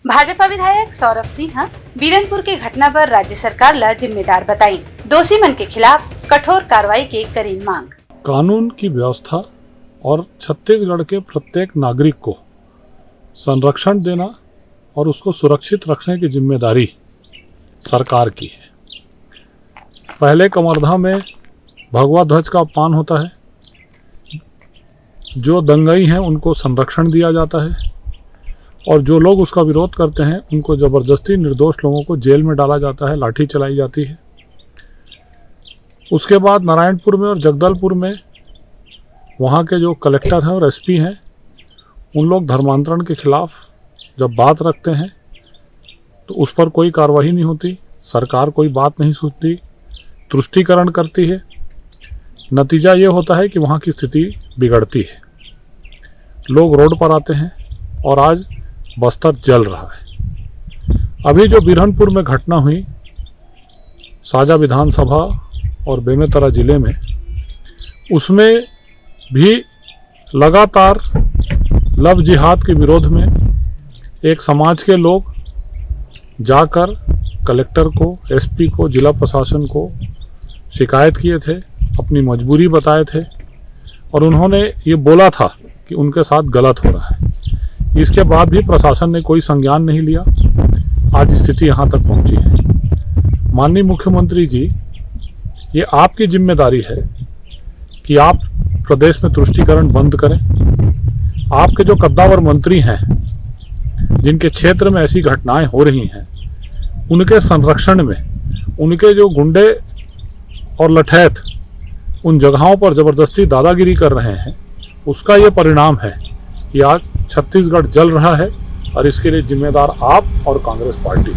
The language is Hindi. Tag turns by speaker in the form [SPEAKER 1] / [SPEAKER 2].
[SPEAKER 1] भाजपा विधायक सौरभ सिन्हा बीरनपुर की घटना पर राज्य सरकार ला जिम्मेदार बताई। दोषी मन के खिलाफ कठोर कार्रवाई के करी मांग।
[SPEAKER 2] कानून की व्यवस्था और छत्तीसगढ़ के प्रत्येक नागरिक को संरक्षण देना और उसको सुरक्षित रखने की जिम्मेदारी सरकार की है। पहले कमरधा में भगवा ध्वज का अपमान होता है, जो दंगाई हैं उनको संरक्षण दिया जाता है और जो लोग उसका विरोध करते हैं उनको ज़बरदस्ती निर्दोष लोगों को जेल में डाला जाता है, लाठी चलाई जाती है। उसके बाद नारायणपुर में और जगदलपुर में वहाँ के जो कलेक्टर हैं और एसपी हैं, उन लोग धर्मांतरण के खिलाफ जब बात रखते हैं तो उस पर कोई कार्रवाई नहीं होती, सरकार कोई बात नहीं सुनती, तुष्टीकरण करती है। नतीजा ये होता है कि वहाँ की स्थिति बिगड़ती है, लोग रोड पर आते हैं और आज बस्तर जल रहा है। अभी जो बिरहनपुर में घटना हुई साजा विधानसभा और बेमेतरा जिले में, उसमें भी लगातार लव जिहाद के विरोध में एक समाज के लोग जाकर कलेक्टर को, एसपी को, जिला प्रशासन को शिकायत किए थे, अपनी मजबूरी बताए थे और उन्होंने ये बोला था कि उनके साथ गलत हो रहा है। इसके बाद भी प्रशासन ने कोई संज्ञान नहीं लिया। आज स्थिति यहाँ तक पहुँची है। माननीय मुख्यमंत्री जी, ये आपकी जिम्मेदारी है कि आप प्रदेश में तुष्टीकरण बंद करें। आपके जो कद्दावर मंत्री हैं, जिनके क्षेत्र में ऐसी घटनाएं हो रही हैं, उनके संरक्षण में उनके जो गुंडे और लठैत उन जगहों पर ज़बरदस्ती दादागिरी कर रहे हैं, उसका ये परिणाम है कि आज छत्तीसगढ़ जल रहा है और इसके लिए जिम्मेदार आप और कांग्रेस पार्टी।